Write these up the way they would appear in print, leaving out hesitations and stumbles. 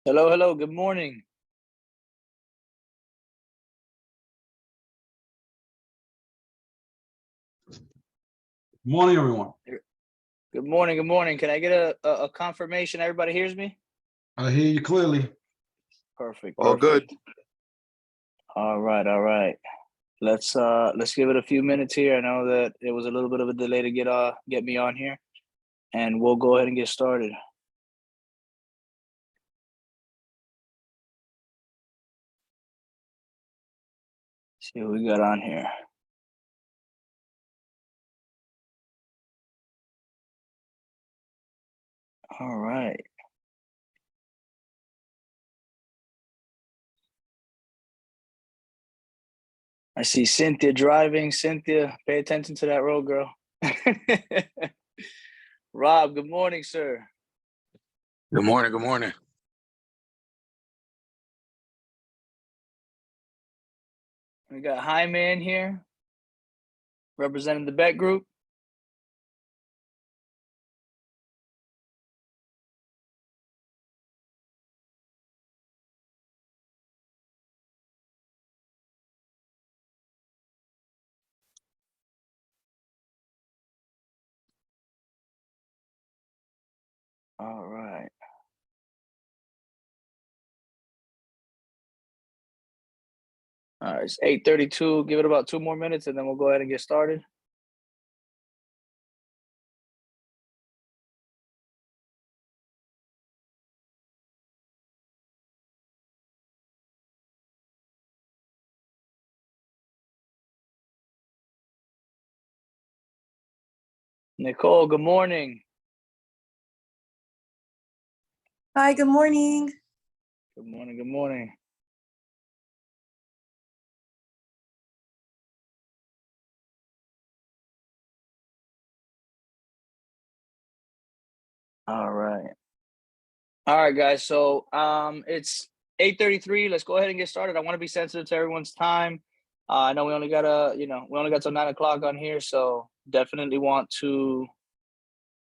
Hello, hello. Good morning. Morning, everyone. Good morning. Good morning. Can I get a confirmation? Everybody hears me? I hear you clearly. Perfect. All good. All right. All right. Let's give it a few minutes here. I know that it was a little bit of a delay to get me on here, and we'll go ahead and get started. See what we got on here. All right. I see Cynthia driving. Cynthia, pay attention to that road, girl. Rob, good morning, sir. Good morning. Good morning. We got Jaime in here, representing the Bet Group. All right. All right, it's 8:32. Give it about 2 more minutes, and then we'll go ahead and get started. Nicole, good morning. Hi, good morning. Good morning. Good morning. All right. All right, guys. So it's 8:33. Let's go ahead and get started. I want to be sensitive to everyone's time. I know we only got till 9 o'clock on here, so definitely want to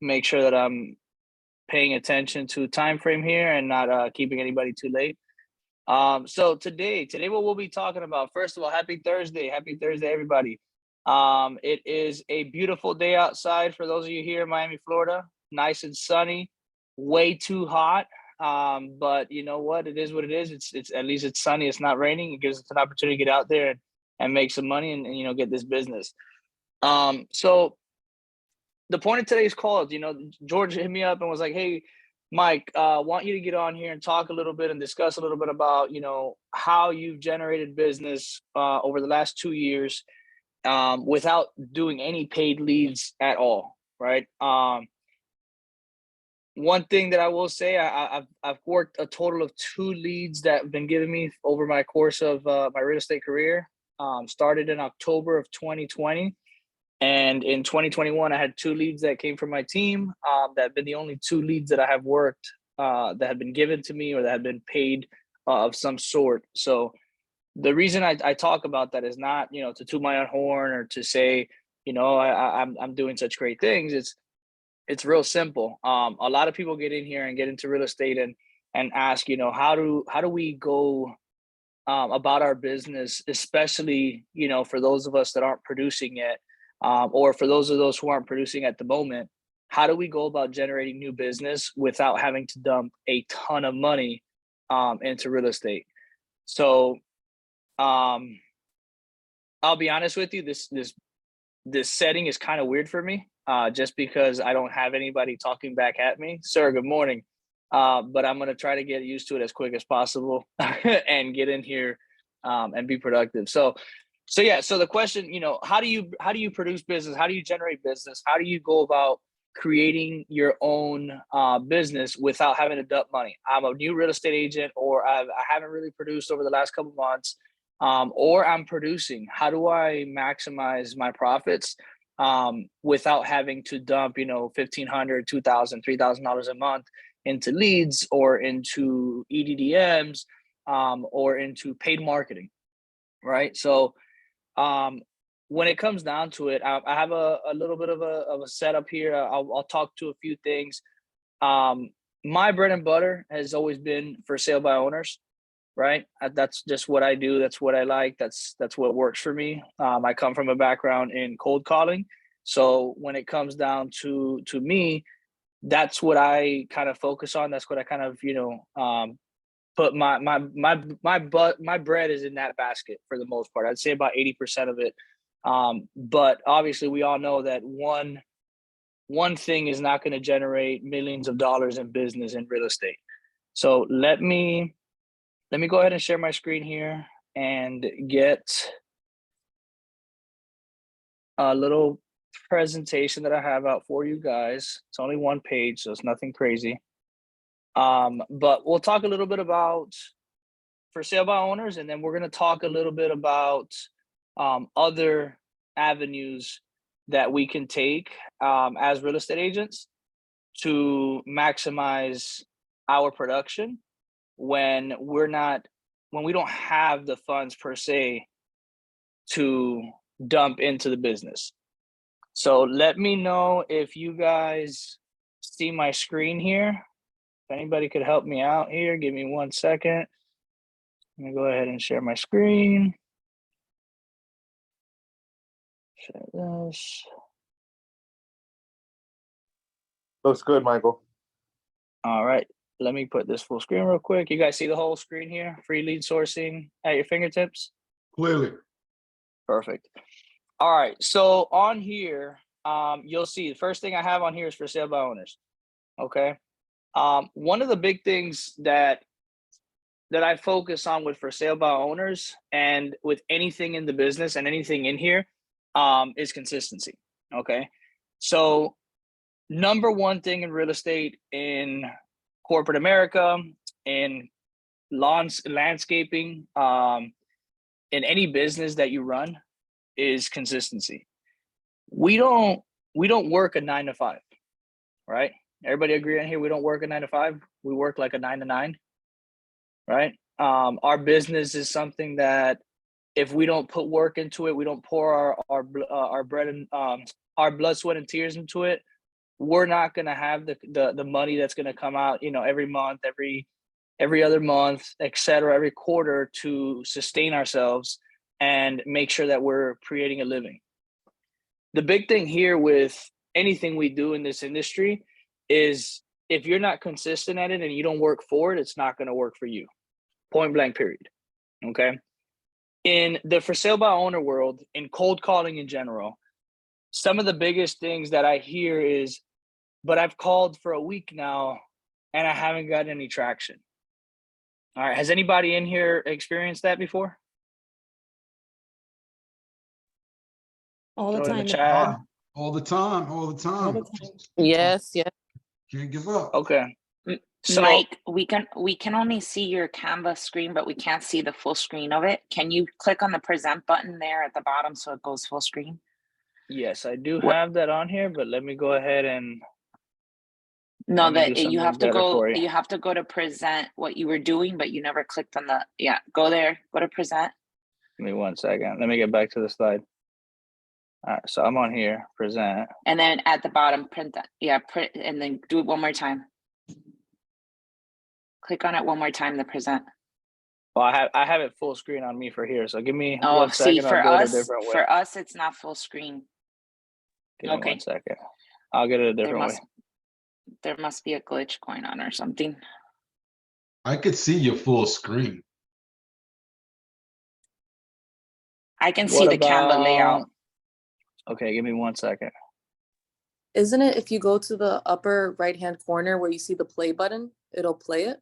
make sure that I'm paying attention to time frame here and not keeping anybody too late. So today what we'll be talking about, first of all, happy Thursday, everybody. It is a beautiful day outside for those of you here in Miami, Florida. Nice and sunny, way too hot. But you know what? It is what it is. It's at least it's sunny. It's not raining. It gives us an opportunity to get out there and make some money and get this business. So the point of today's call is, George hit me up and was like, "Hey, Mike, want you to get on here and talk a little bit and discuss a little bit about, how you've generated business over the last 2 years without doing any paid leads at all, right?" One thing that I will say, I've worked a total of 2 leads that have been given me over my course of my real estate career. Started in October of 2020. And in 2021, I had 2 leads that came from my team that have been the only 2 leads that I have worked that have been given to me or that have been paid of some sort. So the reason I talk about that is not, to toot my own horn or to say, I'm doing such great things. It's real simple. A lot of people get in here and get into real estate and ask, how do we go about our business, especially, for those of us that aren't producing yet. Or for those of those who aren't producing at the moment, how do we go about generating new business without having to dump a ton of money into real estate? So I'll be honest with you, this setting is kind of weird for me, just because I don't have anybody talking back at me. Sir, good morning. But I'm gonna try to get used to it as quick as possible and get in here and be productive. So yeah, so the question, how do you produce business? How do you generate business? How do you go about creating your own business without having to dump money? I'm a new real estate agent, or I haven't really produced over the last couple months, or I'm producing. How do I maximize my profits without having to dump, $1,500, $2,000, $3,000 a month into leads or into EDDMs or into paid marketing, right? So when it comes down to it, I have a little bit of a setup here. I'll talk to a few things. my bread and butter has always been for sale by owners, right? That's just what I do. That's what I like. That's what works for me. I come from a background in cold calling, so when it comes down to me, that's what I kind of focus on. That's what I kind of put my bread is in that basket for the most part. I'd say about 80% of it. But obviously, we all know that one thing is not going to generate millions of dollars in business in real estate. So let me go ahead and share my screen here and get a little presentation that I have out for you guys. It's only one page, so it's nothing crazy. But we'll talk a little bit about for sale by owners, and then we're going to talk a little bit about other avenues that we can take as real estate agents to maximize our production when we don't have the funds per se to dump into the business. So let me know if you guys see my screen here. If anybody could help me out here, give me 1 second. Let me go ahead and share my screen. Share this. Looks good, Michael. All right, let me put this full screen real quick. You guys see the whole screen here? Free lead sourcing at your fingertips? Clearly. Perfect. All right, so on here, you'll see the first thing I have on here is for sale by owners. Okay. One of the big things that I focus on with for sale by owners and with anything in the business and anything in here is consistency. Okay. So number one thing in real estate, in corporate America, in landscaping, in any business that you run, is consistency. We don't work a 9 to 5, right? Everybody agree on here? We don't work a 9 to 5. We work like a 9 to 9, right? Our business is something that if we don't put work into it, we don't pour our bread and our blood, sweat, and tears into it, we're not going to have the money that's going to come out, every month, every other month, et cetera, every quarter to sustain ourselves and make sure that we're creating a living. The big thing here with anything we do in this industry is if you're not consistent at it and you don't work for it, it's not going to work for you. Point blank, period. Okay. In the for sale by owner world, in cold calling in general, some of the biggest things that I hear is, but I've called for a week now and I haven't gotten any traction. All right. Has anybody in here experienced that before? All the Throw it in time. chat. All the time, all the All time. the time. Yes, yes. Can't give up. Okay. So, Mike, we can only see your Canva screen, but we can't see the full screen of it. Can you click on the present button there at the bottom so it goes full screen? yes, I do What- have that on here, but let me go ahead and No, Let me do that you something have to better go. for you. You have to go to present what you were doing, but you never clicked on the. Yeah, go there. Go to present. give me 1 second. Let me get back to the slide. All right, so I'm on here, present. And then at the bottom, print that. Yeah, print and then do it one more time. Click on it one more time. The present. Well, I have it full screen on me for here, so give me Oh, 1 see, second. for I'll do it a us, different way. for us, it's not full screen. Give me okay. 1 second. I'll get it a different way. There must be a glitch going on or something. I could see your full screen. I can see the Canva layout. Okay, give me 1 second. Isn't it if you go to the upper right-hand corner where you see the play button, it'll play it?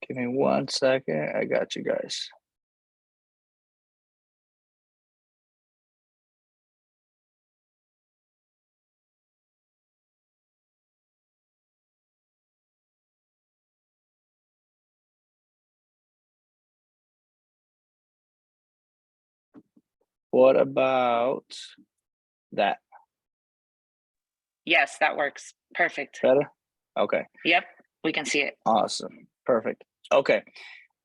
Give me 1 second. I got you guys. What about that? Yes, that works. Perfect. Better? Okay. Yep, we can see it. Awesome. Perfect. Okay.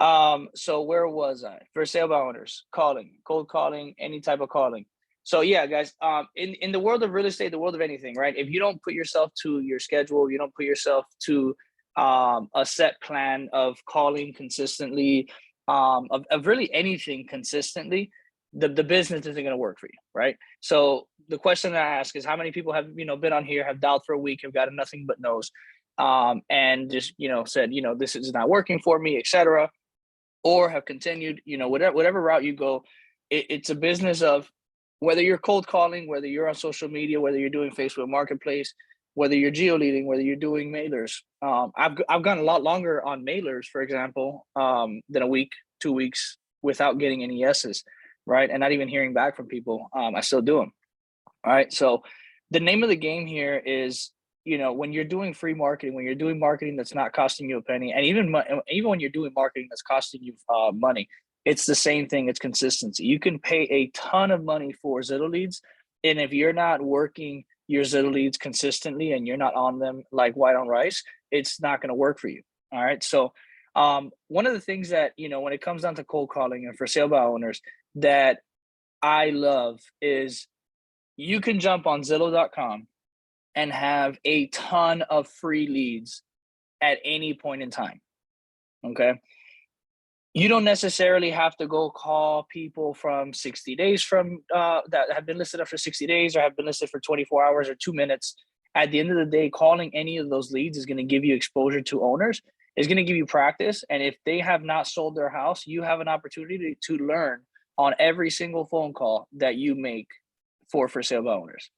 So where was I? For sale by owners, calling, cold calling, any type of calling. So yeah, guys, in the world of real estate, the world of anything, right? If you don't put yourself to your schedule, you don't put yourself to a set plan of calling consistently, of really anything consistently, the business isn't going to work for you, right? So the question that I ask is, how many people have been on here, have dialed for a week, have gotten nothing but no's, and just said this is not working for me, etc., or have continued, whatever route you go, it's a business of whether you're cold calling, whether you're on social media, whether you're doing Facebook Marketplace, whether you're geo leading, whether you're doing mailers. I've gone a lot longer on mailers, for example, than a week, 2 weeks without getting any yeses, right? And not even hearing back from people. I still do them. All right. So the name of the game here is, when you're doing free marketing, when you're doing marketing that's not costing you a penny, and even when you're doing marketing that's costing you money, it's the same thing. It's consistency. You can pay a ton of money for Zillow leads, and if you're not working your Zillow leads consistently and you're not on them like white on rice, it's not going to work for you. All right. So one of the things that, when it comes down to cold calling and for sale by owners that I love is you can jump on Zillow.com and have a ton of free leads at any point in time. Okay. You don't necessarily have to go call people from 60 days from that have been listed up for 60 days or have been listed for 24 hours or 2 minutes. At the end of the day, calling any of those leads is going to give you exposure to owners, is going to give you practice. And if they have not sold their house, you have an opportunity to learn on every single phone call that you make for sale by owners.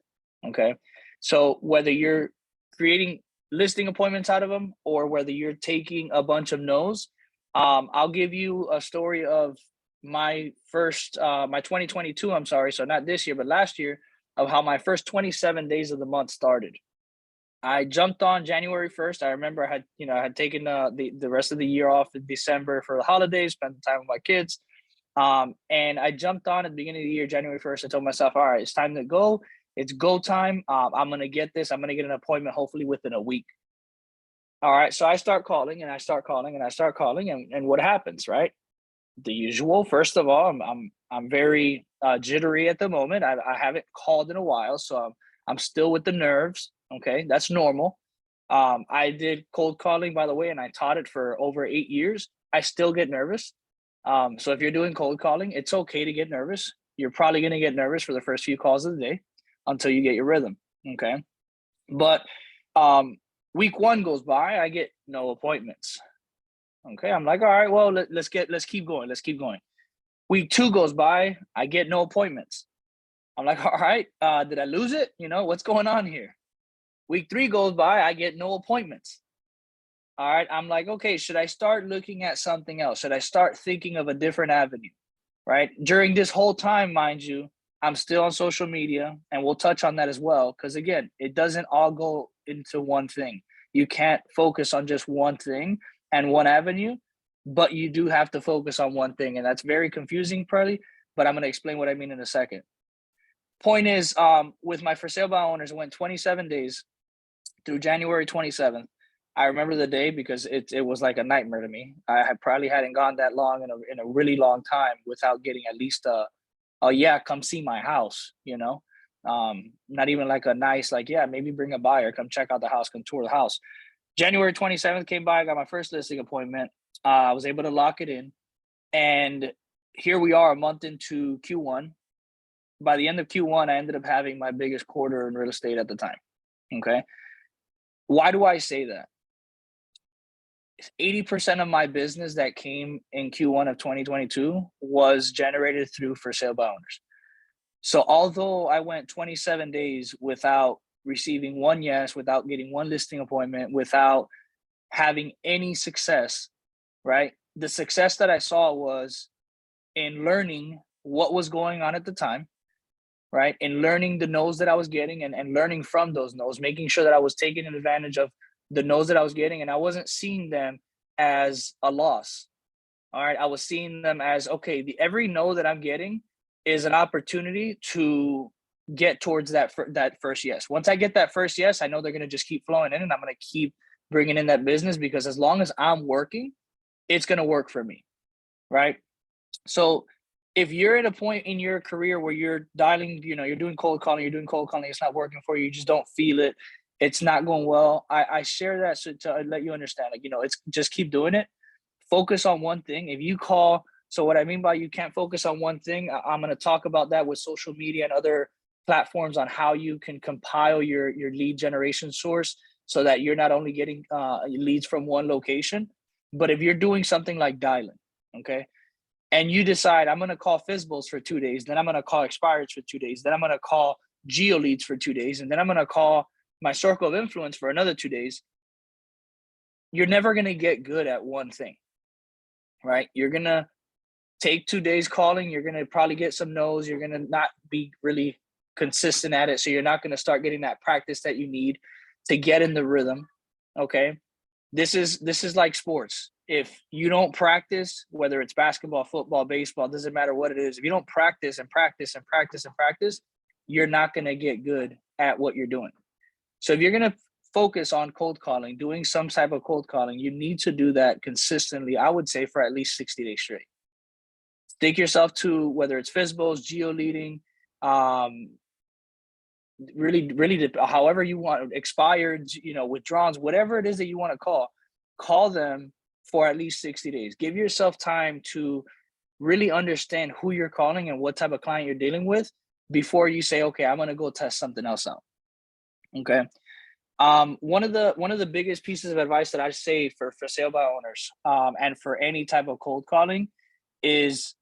Okay. So whether you're creating listing appointments out of them or whether you're taking a bunch of no's, I'll give you a story of my first, my 2022, I'm sorry, so not this year, but last year, of how my first 27 days of the month started. I jumped on January 1st. I remember I had taken the rest of the year off in December for the holidays, spent time with my kids. And I jumped on at the beginning of the year, January 1st. I told myself, all right, it's time to go. It's go time. I'm going to get this. I'm going to get an appointment hopefully within a week. All right. So I start calling and I start calling and I start calling. And what happens, right? The usual. First of all, I'm very jittery at the moment. I haven't called in a while. So I'm still with the nerves. Okay. That's normal. I did cold calling, by the way, and I taught it for over 8 years. I still get nervous. So if you're doing cold calling, it's okay to get nervous. You're probably going to get nervous for the first few calls of the day until you get your rhythm. Okay. But week 1 goes by, I get no appointments. Okay. I'm like, all right, well, let's keep going. Let's keep going. Week 2 goes by, I get no appointments. I'm like, all right, did I lose it? What's going on here? Week 3 goes by, I get no appointments. All right. I'm like, okay, should I start looking at something else? Should I start thinking of a different avenue? Right. During this whole time, mind you, I'm still on social media, and we'll touch on that as well. Because again, it doesn't all go into one thing. You can't focus on just one thing and one avenue, but you do have to focus on one thing. And that's very confusing, probably, but I'm going to explain what I mean in a second. Point is, with my for sale by owners, it went 27 days through January 27th. I remember the day because it was like a nightmare to me. I probably hadn't gone that long in a really long time without getting at least yeah, come see my house, not even like a nice, like, yeah, maybe bring a buyer, come check out the house, come tour the house. January 27th came by, I got my first listing appointment. I was able to lock it in. And here we are a month into Q1. By the end of Q1, I ended up having my biggest quarter in real estate at the time. Okay. Why do I say that? 80% of my business that came in Q1 of 2022 was generated through for sale by owners. So although I went 27 days without receiving one yes, without getting one listing appointment, without having any success, right? The success that I saw was in learning what was going on at the time, right? In learning the no's that I was getting and learning from those no's, making sure that I was taking advantage of the no's that I was getting, and I wasn't seeing them as a loss. All right. I was seeing them as, okay, every no that I'm getting is an opportunity to get towards that first yes. Once I get that first yes, I know they're going to just keep flowing in, and I'm going to keep bringing in that business, because as long as I'm working, it's going to work for me. Right. So if you're at a point in your career where you're dialing, you're doing cold calling, it's not working for you, you just don't feel it, it's not going well. I share that to let you understand, like, it's just keep doing it. Focus on one thing. If you call, so what I mean by you can't focus on one thing, I'm going to talk about that with social media and other platforms on how you can compile your lead generation source so that you're not only getting leads from one location, but if you're doing something like dialing, okay, and you decide I'm going to call Fizzbles for 2 days, then I'm going to call expireds for 2 days, then I'm going to call geo leads for 2 days, and then I'm going to call my circle of influence for another 2 days, you're never going to get good at one thing, right? You're going to take 2 days calling, you're going to probably get some no's, you're going to not be really consistent at it, so you're not going to start getting that practice that you need to get in the rhythm, okay? This is like sports. If you don't practice, whether it's basketball, football, baseball, doesn't matter what it is, if you don't practice and practice and practice and practice, you're not going to get good at what you're doing. So if you're going to focus on cold calling, doing some type of cold calling, you need to do that consistently, I would say for at least 60 days straight. Stick yourself to whether it's Fizzbos, geo leading, really, however you want, expired, withdrawals, whatever it is that you want to call them for at least 60 days. Give yourself time to really understand who you're calling and what type of client you're dealing with before you say, okay, I'm going to go test something else out. Okay. One of the biggest pieces of advice that I say for sale by owners, and for any type of cold calling is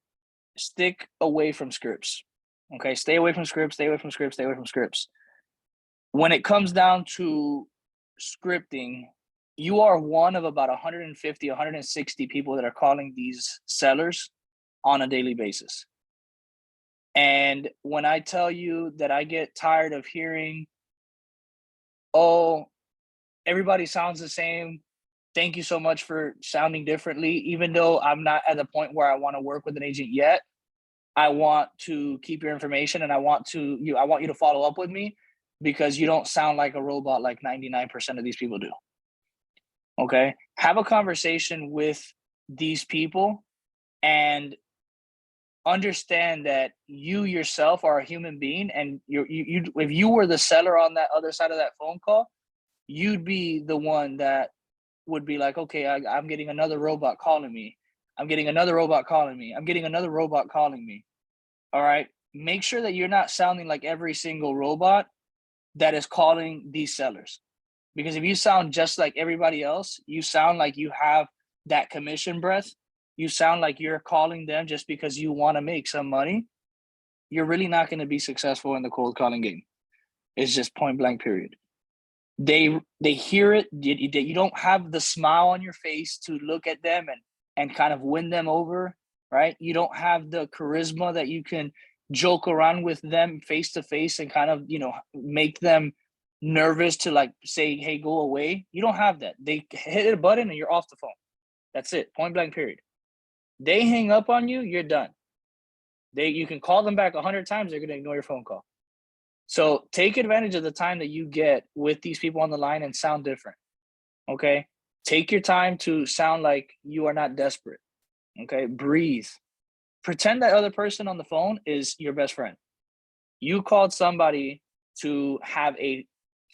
stick away from scripts. Okay. Stay away from scripts, stay away from scripts, stay away from scripts. When it comes down to scripting, you are one of about 150, 160 people that are calling these sellers on a daily basis. And when I tell you that I get tired of hearing, oh, everybody sounds the same, thank you so much for sounding differently, even though I'm not at the point where I want to work with an agent yet, I want to keep your information and I want you to follow up with me because you don't sound like a robot like 99% of these people do. Okay, have a conversation with these people and understand that you yourself are a human being, and you if you were the seller on that other side of that phone call, you'd be the one that would be like, okay, I'm getting another robot calling me. I'm getting another robot calling me. I'm getting another robot calling me. All right, make sure that you're not sounding like every single robot that is calling these sellers. Because if you sound just like everybody else, you sound like you have that commission breath, you sound like you're calling them just because you want to make some money, you're really not going to be successful in the cold calling game. It's just point blank period. They hear it, you don't have the smile on your face to look at them and kind of win them over, right? You don't have the charisma that you can joke around with them face to face and kind of, make them nervous to like say, hey, go away. You don't have that. They hit a button and you're off the phone. That's it. Point blank period. They hang up on you, you're done. You can call them back 100 times, they're going to ignore your phone call. So take advantage of the time that you get with these people on the line and sound different. Okay. Take your time to sound like you are not desperate. Okay. Breathe. Pretend that other person on the phone is your best friend. You called somebody to have a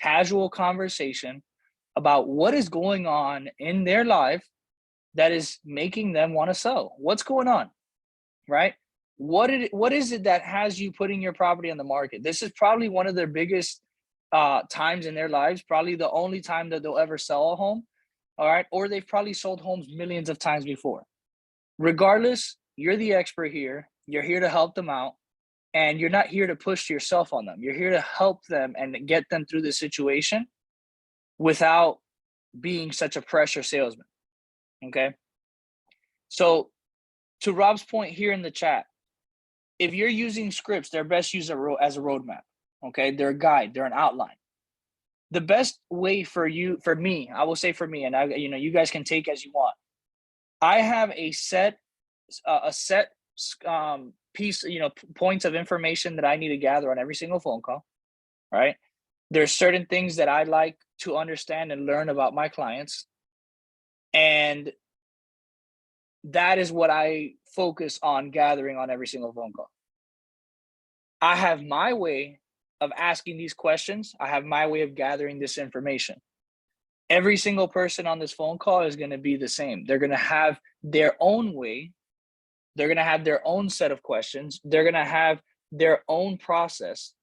casual conversation about what is going on in their life that is making them want to sell. What's going on, right? What is it that has you putting your property on the market? This is probably one of their biggest times in their lives, probably the only time that they'll ever sell a home, all right? Or they've probably sold homes millions of times before. Regardless, you're the expert here. You're here to help them out. And you're not here to push yourself on them. You're here to help them and get them through the situation without being such a pressure salesman. Okay. So to Rob's point here in the chat, if you're using scripts, they're best used as a roadmap. Okay. They're a guide, they're an outline. The best way for me, I will say for me, and you guys can take as you want. I have a set piece, points of information that I need to gather on every single phone call, right? There's certain things that I like to understand and learn about my clients. And that is what I focus on gathering on every single phone call. I have my way of asking these questions. I have my way of gathering this information. Every single person on this phone call is going to be the same. They're going to have their own way. They're going to have their own set of questions. They're going to have their own process.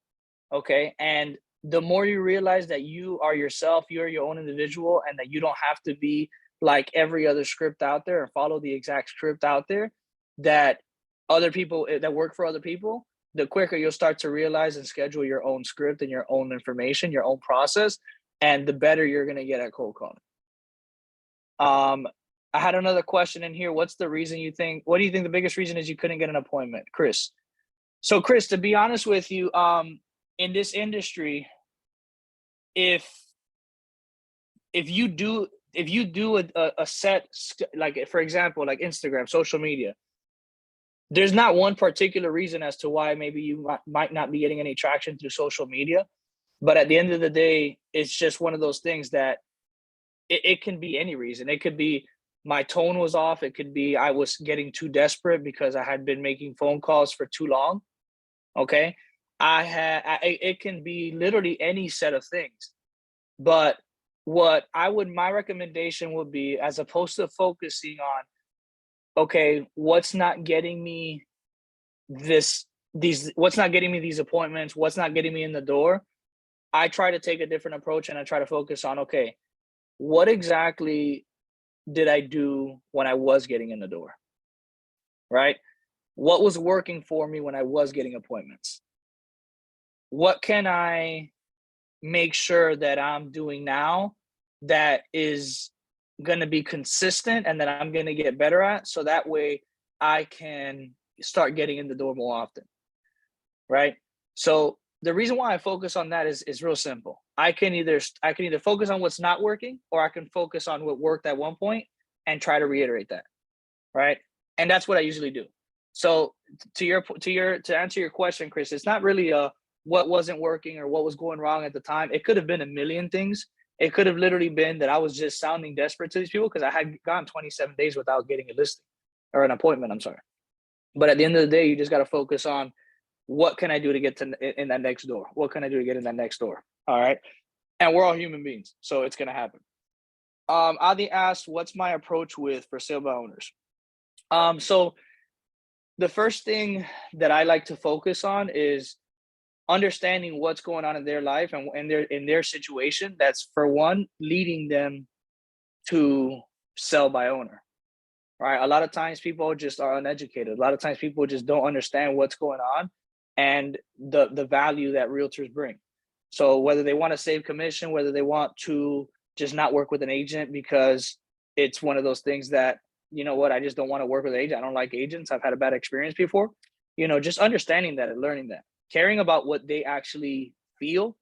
Okay. And the more you realize that you are yourself, you're your own individual, and that you don't have to be like every other script out there or follow the exact script out there that other people that work for other people, the quicker you'll start to realize and schedule your own script and your own information, your own process, and the better you're going to get at cold calling. I had another question in here. What do you think the biggest reason is you couldn't get an appointment, Chris? So Chris, to be honest with you, in this industry, if you do a set, like for example, like Instagram, social media, there's not one particular reason as to why maybe you might not be getting any traction through social media. But at the end of the day, it's just one of those things that it can be any reason. It could be my tone was off. It could be I was getting too desperate because I had been making phone calls for too long. Okay. It can be literally any set of things. But my recommendation would be, as opposed to focusing on, okay, what's not getting me these appointments, what's not getting me in the door, I try to take a different approach and I try to focus on, okay, what exactly did I do when I was getting in the door, right? What was working for me when I was getting appointments? What can I make sure that I'm doing now that is going to be consistent and that I'm going to get better at, so that way I can start getting in the door more often, right? So the reason why I focus on that is real simple. I can either focus on what's not working, or I can focus on what worked at one point and try to reiterate that, right? And that's what I usually do. So to answer your question, Chris, it's not really what wasn't working or what was going wrong at the time. It could have been a million things. It could have literally been that I was just sounding desperate to these people because I had gone 27 days without getting a listing or an appointment. I'm sorry. But at the end of the day, you just got to focus on, what can I do to get in that next door? What can I do to get in that next door? All right. And we're all human beings, so it's going to happen. Adi asked, what's my approach for sale by owners? So the first thing that I like to focus on is understanding what's going on in their life and in their situation. That's, for one, leading them to sell by owner, right? A lot of times people just are uneducated. A lot of times people just don't understand what's going on and the value that realtors bring. So whether they want to save commission, whether they want to just not work with an agent because it's one of those things that, you know what, I just don't want to work with an agent. I don't like agents. I've had a bad experience before. Just understanding that and learning that, caring about what they actually feel.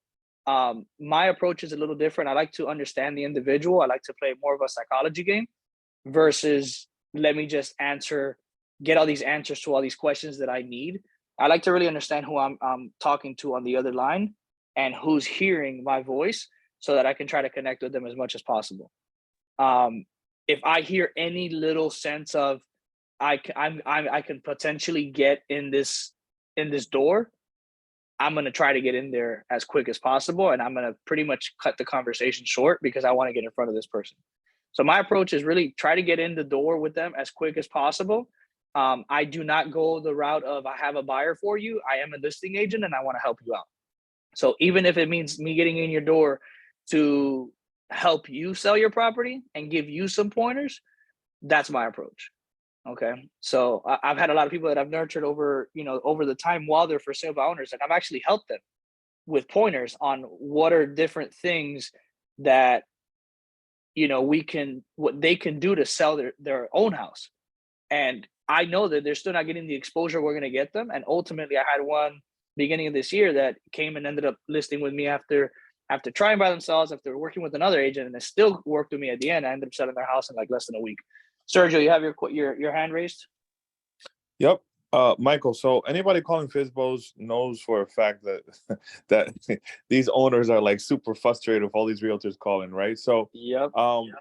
My approach is a little different. I like to understand the individual. I like to play more of a psychology game versus let me just get all these answers to all these questions that I need. I like to really understand who I'm talking to on the other line and who's hearing my voice, so that I can try to connect with them as much as possible. If I hear any little sense of I can potentially get in this door, I'm going to try to get in there as quick as possible, and I'm going to pretty much cut the conversation short because I want to get in front of this person. So my approach is really try to get in the door with them as quick as possible. I do not go the route of, I have a buyer for you, I am a listing agent and I want to help you out. So even if it means me getting in your door to help you sell your property and give you some pointers, that's my approach. Okay. So I've had a lot of people that I've nurtured over the time while they're for sale by owners, and I've actually helped them with pointers on what are different things that, what they can do to sell their own house. And I know that they're still not getting the exposure we're going to get them. And ultimately, I had one beginning of this year that came and ended up listing with me after trying by themselves, after working with another agent, and they still worked with me at the end. I ended up selling their house in like less than a week. Sergio, you have your hand raised? Yep. Michael, so anybody calling Fizbos knows for a fact that that these owners are like super frustrated with all these realtors calling, right? So, Yep.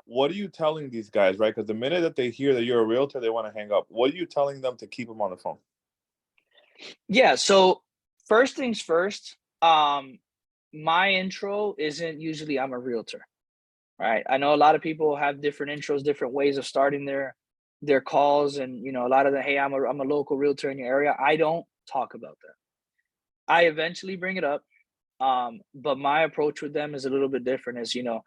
what are you telling these guys, right? Because the minute that they hear that you're a realtor, they want to hang up. What are you telling them to keep them on the phone? Yeah. So first things first, my intro isn't usually I'm a realtor, right? I know a lot of people have different intros, different ways of starting their calls, and you know, a lot of the hey, I'm a local realtor in your area. I don't talk about that. I eventually bring it up, but my approach with them is a little bit different. Is, you know,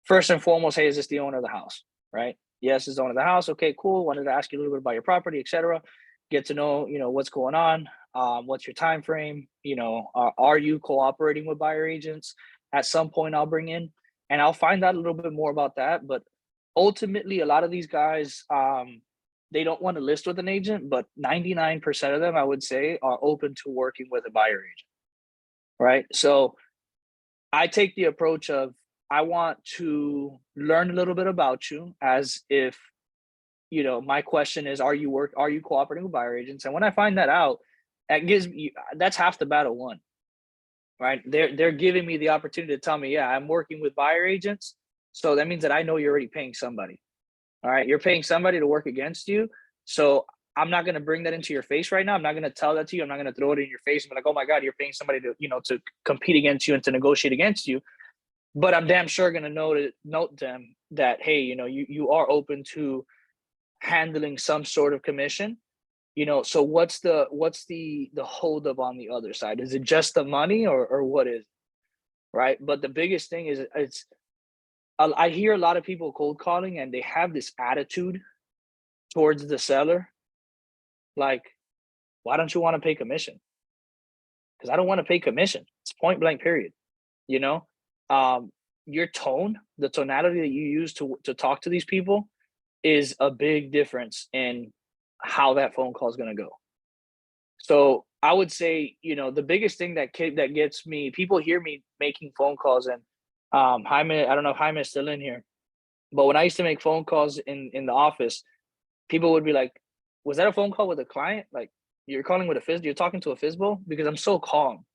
first and foremost, hey, is this the owner of the house, right? Yes, it's the owner of the house. Okay, cool. Wanted to ask you a little bit about your property, etc. Get to know, you know, what's going on. What's your time frame? You know, are you cooperating with buyer agents? At some point, I'll bring in, and I'll find out a little bit more about that. But ultimately, a lot of these guys, they don't want to list with an agent, but 99% of them, I would say, are open to working with a buyer agent, right? So I take the approach of I want to learn a little bit about you, as if, you know, my question is, are you cooperating with buyer agents? And when I find that out, that gives me, that's half the battle won, right? They're giving me the opportunity to tell me, yeah, I'm working with buyer agents. So that means that I know you're already paying somebody. All right. You're paying somebody to work against you. So I'm not going to bring that into your face right now. I'm not going to tell that to you. I'm not going to throw it in your face and be like, oh my God, you're paying somebody to, you know, to compete against you and to negotiate against you. But I'm damn sure going to note them that, hey, you know, you are open to handling some sort of commission, you know. So what's the holdup on the other side? Is it just the money, or what is it? Right? But the biggest thing is, I hear a lot of people cold calling and they have this attitude towards the seller, like, why don't you want to pay commission? Because I don't want to pay commission. It's point blank period. You know, your tone, the tonality that you use to talk to these people is a big difference in how that phone call is going to go. So I would say, you know, the biggest thing that gets me, people hear me making phone calls, and Jaime, I don't know if Jaime is still in here, but when I used to make phone calls in the office, people would be like, was that a phone call with a client? Like, you're calling with you're talking to a Fizbo? Because I'm so calm.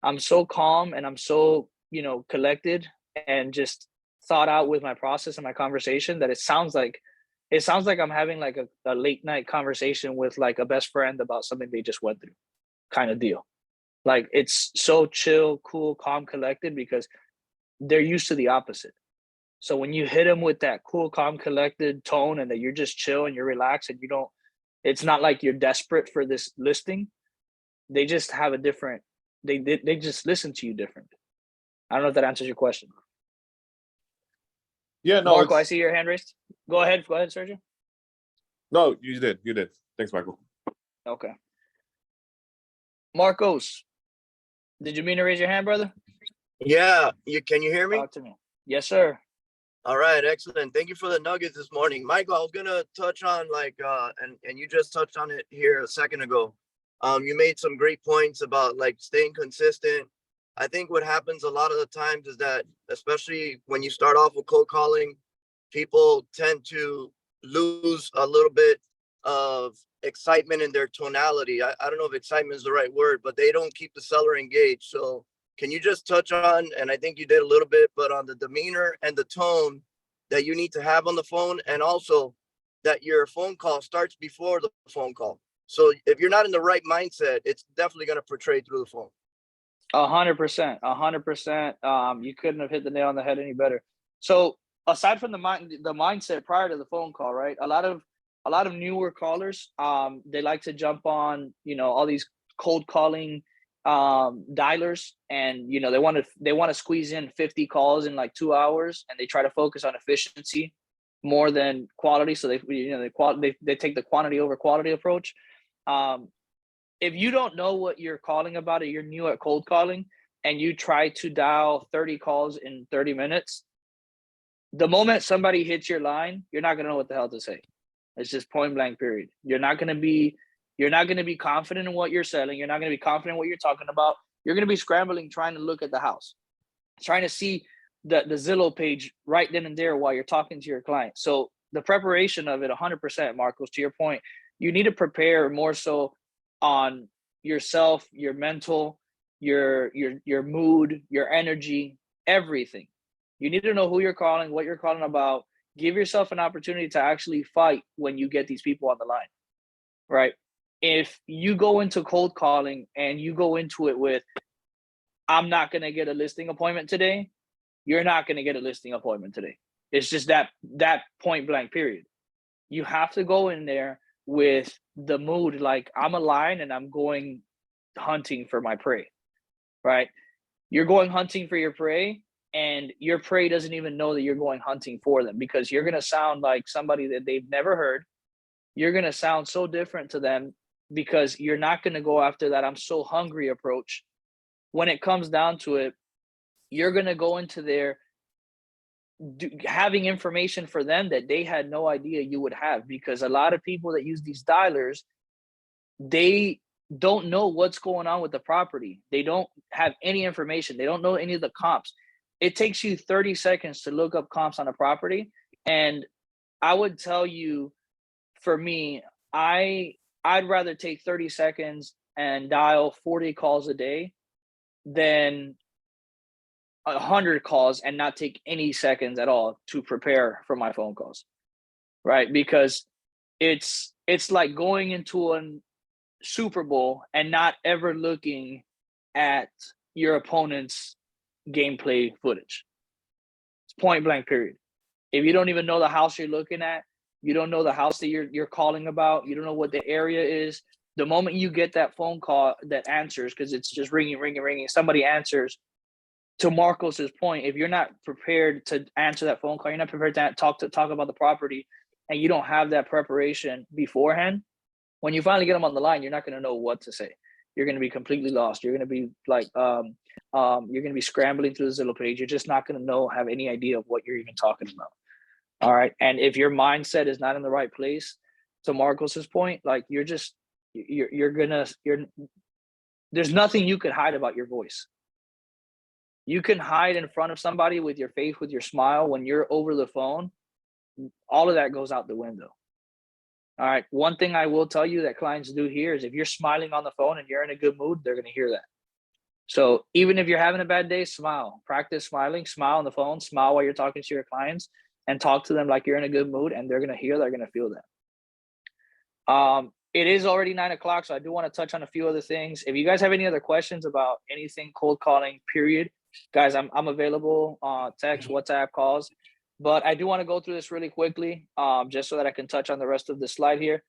I'm so calm, and I'm so, you know, collected and just thought out with my process and my conversation, that it sounds like I'm having like a late night conversation with like a best friend about something they just went through, kind of deal. Like, it's so chill, cool, calm, collected, because they're used to the opposite. So when you hit them with that cool, calm, collected tone, and that you're just chill and you're relaxed and you don't, it's not like you're desperate for this listing. They just have a different, they just listen to you different. I don't know if that answers your question. Yeah, no, Marco, I see your hand raised. Go ahead, Sergio. No, you did. Thanks, Michael. Okay. Marcos, did you mean to raise your hand, brother? Yeah, can you hear me? Talk to me. Yes, sir. All right, excellent. Thank you for the nuggets this morning. Michael, I was gonna touch on and you just touched on it here a second ago. You made some great points about like staying consistent. I think what happens a lot of the times is that, especially when you start off with cold calling, people tend to lose a little bit of excitement in their tonality. I don't know if excitement is the right word, but they don't keep the seller engaged. So can you just touch on, and I think you did a little bit, but on the demeanor and the tone that you need to have on the phone, and also that your phone call starts before the phone call. So if you're not in the right mindset, it's definitely going to portray through the phone. 100%. You couldn't have hit the nail on the head any better. So aside from the mindset prior to the phone call, right? A lot of newer callers, they like to jump on, you know, all these cold calling dialers, and you know, they want to squeeze in 50 calls in like 2 hours, and they try to focus on efficiency more than quality. So they take the quantity over quality approach. If you don't know what you're calling about, or you're new at cold calling, and you try to dial 30 calls in 30 minutes, the moment somebody hits your line, you're not going to know what the hell to say. It's just point blank period. You're not going to be confident in what you're selling. You're not going to be confident in what you're talking about. You're going to be scrambling, trying to look at the house, trying to see the Zillow page right then and there while you're talking to your client. So the preparation of it, 100%, Marcos, to your point, you need to prepare more so on yourself, your mental, your mood, your energy, everything. You need to know who you're calling, what you're calling about. Give yourself an opportunity to actually fight when you get these people on the line, right? If you go into cold calling and you go into it with, I'm not going to get a listing appointment today, you're not going to get a listing appointment today. It's just that point blank period. You have to go in there with the mood like, I'm a lion and I'm going hunting for my prey, right? You're going hunting for your prey, and your prey doesn't even know that you're going hunting for them, because you're going to sound like somebody that they've never heard. You're going to sound so different to them because you're not going to go after that I'm so hungry approach. When it comes down to it, you're going to go into there having information for them that they had no idea you would have, because a lot of people that use these dialers, they don't know what's going on with the property. They don't have any information. They don't know any of the comps. It takes you 30 seconds to look up comps on a property. And I would tell you, for me, I'd rather take 30 seconds and dial 40 calls a day than 100 calls and not take any seconds at all to prepare for my phone calls, right? Because it's like going into a Super Bowl and not ever looking at your opponent's gameplay footage. It's point blank period. If you don't even know the house you're looking at, you don't know the house that you're calling about, you don't know what the area is, the moment you get that phone call that answers, because it's just ringing, somebody answers, to Marcos's point, if you're not prepared to answer that phone call, you're not prepared to talk about the property, and you don't have that preparation beforehand, when you finally get them on the line, you're not going to know what to say. You're going to be completely lost. You're going to be like, you're going to be scrambling through the Zillow page. You're just not going to have any idea of what you're even talking about. All right. And if your mindset is not in the right place, to Marcos's point, like there's nothing you could hide about your voice. You can hide in front of somebody with your face, with your smile. When you're over the phone, all of that goes out the window. All right. One thing I will tell you that clients do here is if you're smiling on the phone and you're in a good mood, they're going to hear that. So even if you're having a bad day, smile. Practice smiling. Smile on the phone. Smile while you're talking to your clients, and talk to them like you're in a good mood, and they're going to hear, they're going to feel that. It is already 9 o'clock, so I do want to touch on a few other things. If you guys have any other questions about anything cold calling, period, guys, I'm available, text, WhatsApp, calls. But I do want to go through this really quickly, just so that I can touch on the rest of the slide here.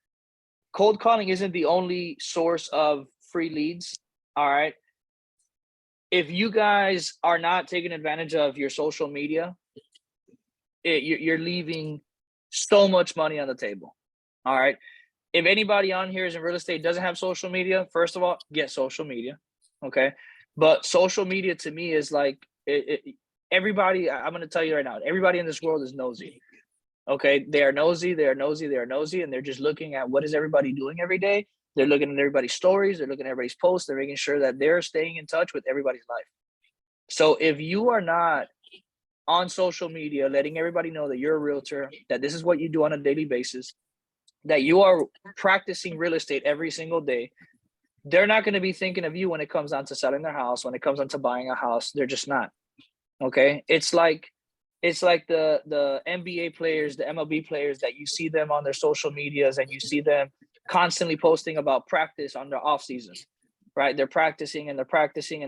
Cold calling isn't the only source of free leads. All right. If you guys are not taking advantage of your social media, you're leaving so much money on the table. All right. If anybody on here is in real estate doesn't have social media, first of all, get social media. Okay. But social media to me is like, everybody, I'm going to tell you right now, everybody in this world is nosy. Okay. They are nosy, and they're just looking at what is everybody doing every day. They're looking at everybody's stories. They're looking at everybody's posts. They're making sure that they're staying in touch with everybody's life. So if you are not on social media, letting everybody know that you're a realtor, that this is what you do on a daily basis, that you are practicing real estate every single day, they're not going to be thinking of you when it comes down to selling their house, when it comes down to buying a house. They're just not. Okay. It's like the NBA players, the MLB players, that you see them on their social medias and you see them constantly posting about practice on their off season, right? They're practicing and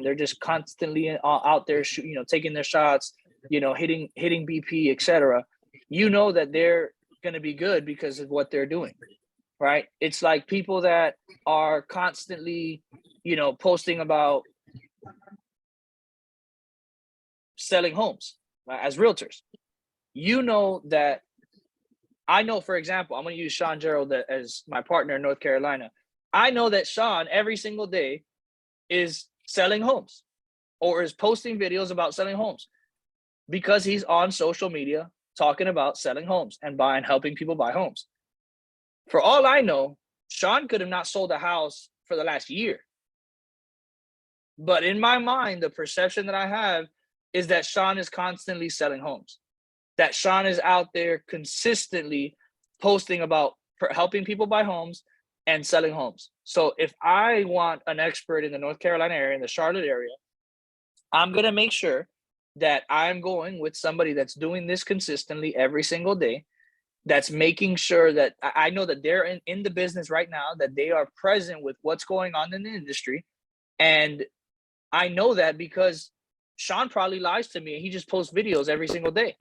they're just constantly out there, taking their shots, hitting BP, etc. You know that they're going to be good because of what they're doing, right? It's like people that are constantly, posting about selling homes, right, as realtors. That I know, for example, I'm going to use Sean Gerald as my partner in North Carolina. I know that Sean every single day is selling homes or is posting videos about selling homes because he's on social media talking about selling homes and helping people buy homes. For all I know, Sean could have not sold a house for the last year. But in my mind, the perception that I have is that Sean is constantly selling homes, that Sean is out there consistently posting about helping people buy homes, and selling homes. So if I want an expert in the North Carolina area, in the Charlotte area, I'm going to make sure that I'm going with somebody that's doing this consistently every single day, that's making sure that I know that they're in the business right now, that they are present with what's going on in the industry. And I know that because Sean probably lies to me. He just posts videos every single day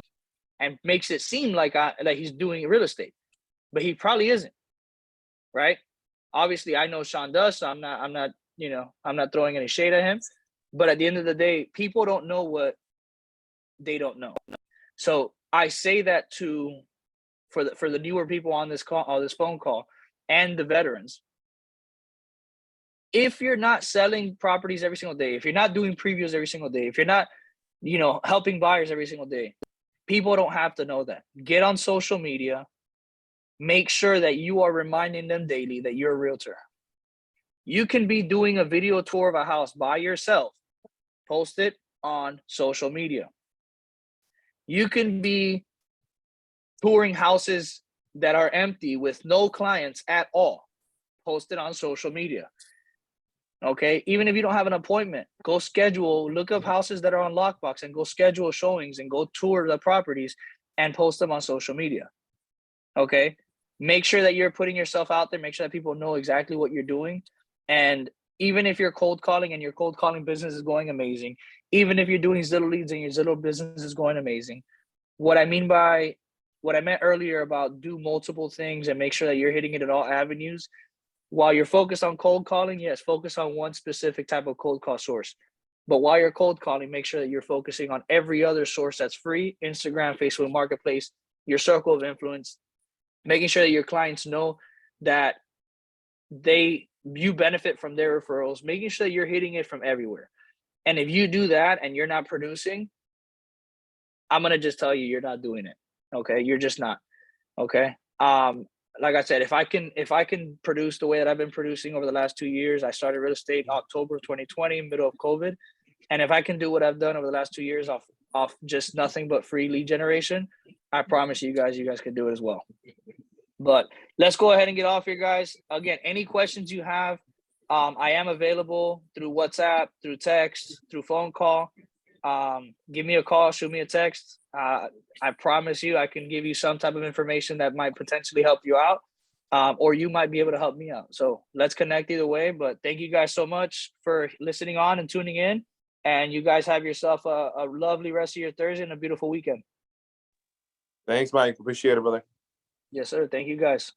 and makes it seem like he's doing real estate, but he probably isn't, right? Obviously, I know Sean does, so I'm not throwing any shade at him. But at the end of the day, people don't know what they don't know. So I say that for the newer people on this call, on this phone call, and the veterans. If you're not selling properties every single day, if you're not doing previews every single day, if you're not, helping buyers every single day, people don't have to know that. Get on social media. Make sure that you are reminding them daily that you're a realtor. You can be doing a video tour of a house by yourself. Post it on social media. You can be touring houses that are empty with no clients at all. Post it on social media. Okay, even if you don't have an appointment, go schedule, look up houses that are on Lockbox and go schedule showings and go tour the properties and post them on social media. Okay, make sure that you're putting yourself out there, make sure that people know exactly what you're doing. And even if you're cold calling and your cold calling business is going amazing, even if you're doing Zillow leads and your Zillow business is going amazing, what I meant earlier about do multiple things and make sure that you're hitting it at all avenues. While you're focused on cold calling, yes, focus on one specific type of cold call source. But while you're cold calling, make sure that you're focusing on every other source that's free: Instagram, Facebook Marketplace, your circle of influence, making sure that your clients know that you benefit from their referrals, making sure that you're hitting it from everywhere. And if you do that and you're not producing, I'm going to just tell you, you're not doing it. Okay. You're just not. Okay. Like I said, if I can produce the way that I've been producing over the last 2 years, I started real estate October of 2020, middle of COVID. And if I can do what I've done over the last 2 years off just nothing but free lead generation, I promise you guys can do it as well. But let's go ahead and get off here, guys. Again, any questions you have, I am available through WhatsApp, through text, through phone call. Give me a call, shoot me a text. I promise you I can give you some type of information that might potentially help you out, or you might be able to help me out. So let's connect either way. But thank you guys so much for listening on and tuning in. And you guys have yourself a lovely rest of your Thursday and a beautiful weekend. Thanks, Mike. Appreciate it, brother. Yes, sir. Thank you guys.